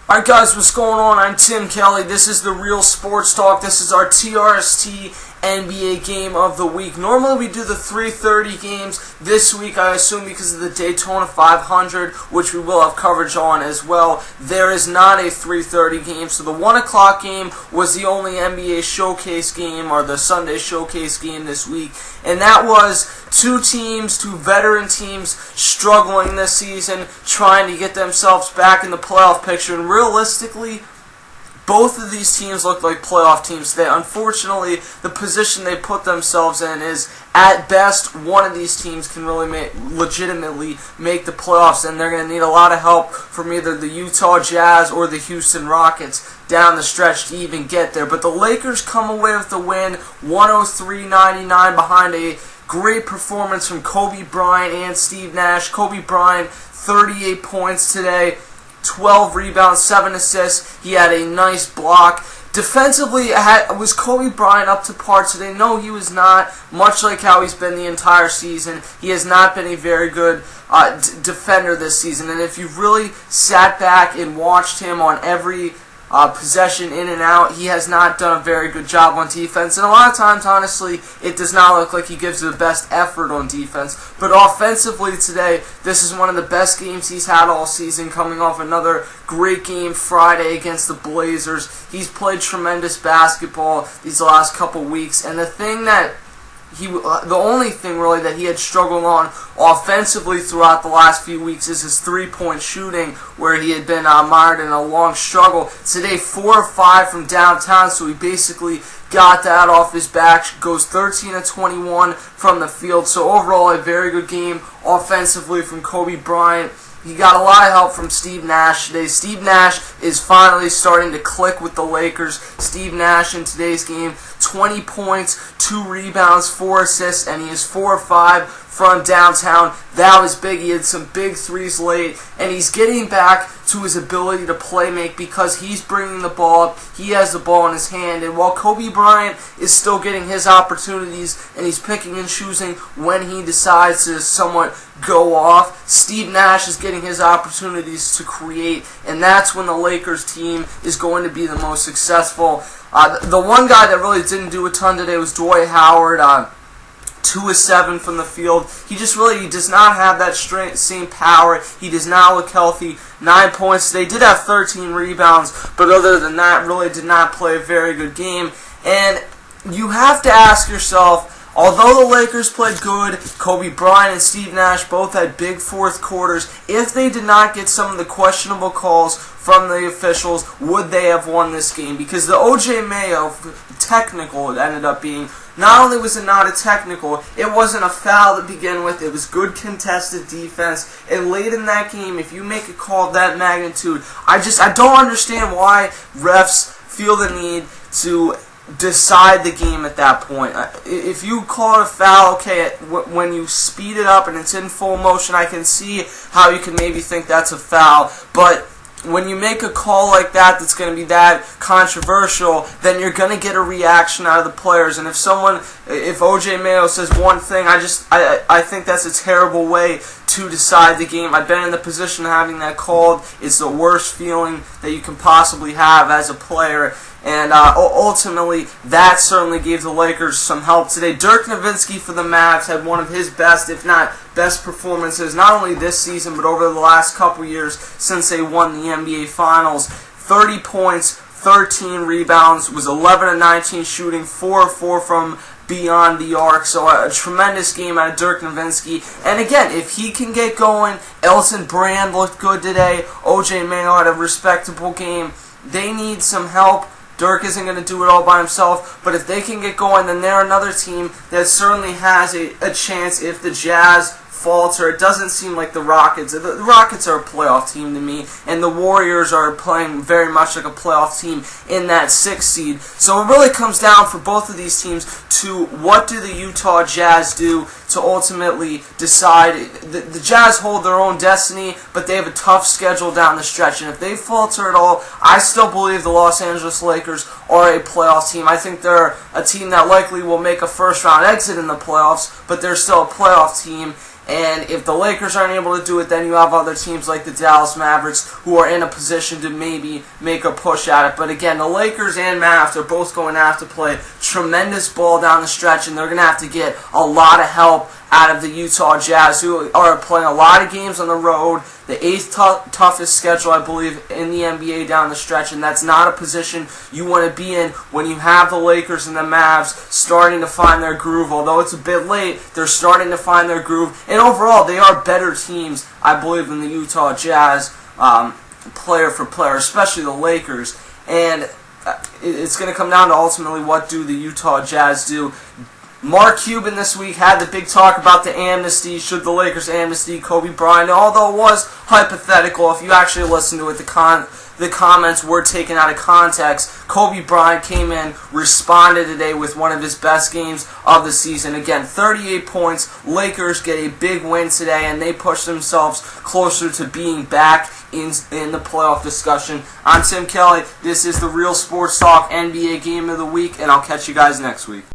Alright guys, what's going on? I'm Tim Kelly. This is the Real Sports Talk. This is our TRST NBA game of the week. Normally we do the 3:30 games. This week, I assume because of the Daytona 500, which we will have coverage on as well, there is not a 3:30 game. So the 1 o'clock game was the only NBA showcase game, or the Sunday showcase game this week. And that was two veteran teams struggling this season, trying to get themselves back in the playoff picture. And realistically, both of these teams look like playoff teams today. Unfortunately, the position they put themselves in is, at best, one of these teams can really legitimately make the playoffs, and they're going to need a lot of help from either the Utah Jazz or the Houston Rockets down the stretch to even get there. But the Lakers come away with the win, 103-99, behind a great performance from Kobe Bryant and Steve Nash. Kobe Bryant, 38 points today, 12 rebounds, 7 assists. He had a nice block. Defensively, was Kobe Bryant up to par today? No, he was not. Much like how he's been the entire season, he has not been a very good defender this season. And if you've really sat back and watched him on every possession in and out, he has not done a very good job on defense. And a lot of times, honestly, it does not look like he gives the best effort on defense. But offensively today, this is one of the best games he's had all season, coming off another great game Friday against the Blazers. He's played tremendous basketball these last couple weeks. And the only thing really that he had struggled on offensively throughout the last few weeks is his three-point shooting, where he had been mired in a long struggle. Today, 4 of 5 from downtown, so he basically got that off his back. Goes 13 of 21 from the field. So overall, a very good game offensively from Kobe Bryant. He got a lot of help from Steve Nash today. Steve Nash is finally starting to click with the Lakers. Steve Nash in today's game, 20 points, 2 rebounds, 4 assists, and he is 4 of 5 from downtown. That was big. He had some big threes late, and he's getting back to his ability to play make because he's bringing the ball up. He has the ball in his hand, and while Kobe Bryant is still getting his opportunities and he's picking and choosing when he decides to somewhat go off, Steve Nash is getting his opportunities to create, and that's when the Lakers team is going to be the most successful. The one guy that really didn't do a ton today was Dwight Howard. 2 of 7 from the field. He does not have that same power. He does not look healthy. 9 points. They did have 13 rebounds, but other than that, really did not play a very good game. And you have to ask yourself, although the Lakers played good, Kobe Bryant and Steve Nash both had big fourth quarters, if they did not get some of the questionable calls from the officials, would they have won this game? Because the O.J. Mayo technical, it ended up being, not only was it not a technical, it wasn't a foul to begin with. It was good contested defense. And late in that game, if you make a call of that magnitude, I don't understand why refs feel the need to decide the game at that point. If you call it a foul, okay, when you speed it up and it's in full motion, I can see how you can maybe think that's a foul. But when you make a call like that that's going to be that controversial, then you're going to get a reaction out of the players. And if O.J. Mayo says one thing, I think that's a terrible way to decide the game. I've been in the position of having that called. It's the worst feeling that you can possibly have as a player. And ultimately, that certainly gave the Lakers some help today. Dirk Nowitzki for the Mavs had one of his best, if not best, performances, not only this season, but over the last couple years since they won the NBA Finals. 30 points, 13 rebounds, was 11 of 19 shooting, 4 of 4 from beyond the arc. So a tremendous game out of Dirk Nowitzki. And again, if he can get going, Elton Brand looked good today. O.J. Mayo had a respectable game. They need some help. Dirk isn't going to do it all by himself, but if they can get going, then they're another team that certainly has a chance if the Jazz falter. It doesn't seem like the Rockets. The Rockets are a playoff team to me, and the Warriors are playing very much like a playoff team in that 6th seed. So it really comes down for both of these teams to what do the Utah Jazz do to ultimately decide. The Jazz hold their own destiny, but they have a tough schedule down the stretch, and if they falter at all, I still believe the Los Angeles Lakers are a playoff team. I think they're a team that likely will make a first-round exit in the playoffs, but they're still a playoff team. And if the Lakers aren't able to do it, then you have other teams like the Dallas Mavericks who are in a position to maybe make a push at it. But again, the Lakers and Mavs are both going to have to play tremendous ball down the stretch, and they're going to have to get a lot of help out of the Utah Jazz, who are playing a lot of games on the road, the 8th toughest schedule, I believe, in the NBA down the stretch, and that's not a position you want to be in when you have the Lakers and the Mavs starting to find their groove. Although it's a bit late, they're starting to find their groove, and overall, they are better teams, I believe, than the Utah Jazz, player for player, especially the Lakers. And it's going to come down to ultimately what do the Utah Jazz do. Mark Cuban this week had the big talk about the amnesty. Should the Lakers amnesty Kobe Bryant? Although it was hypothetical, if you actually listen to it, the comments were taken out of context. Kobe Bryant came in, responded today with one of his best games of the season. Again, 38 points. Lakers get a big win today, and they push themselves closer to being back in the playoff discussion. I'm Tim Kelly. This is the Real Sports Talk NBA Game of the Week, and I'll catch you guys next week.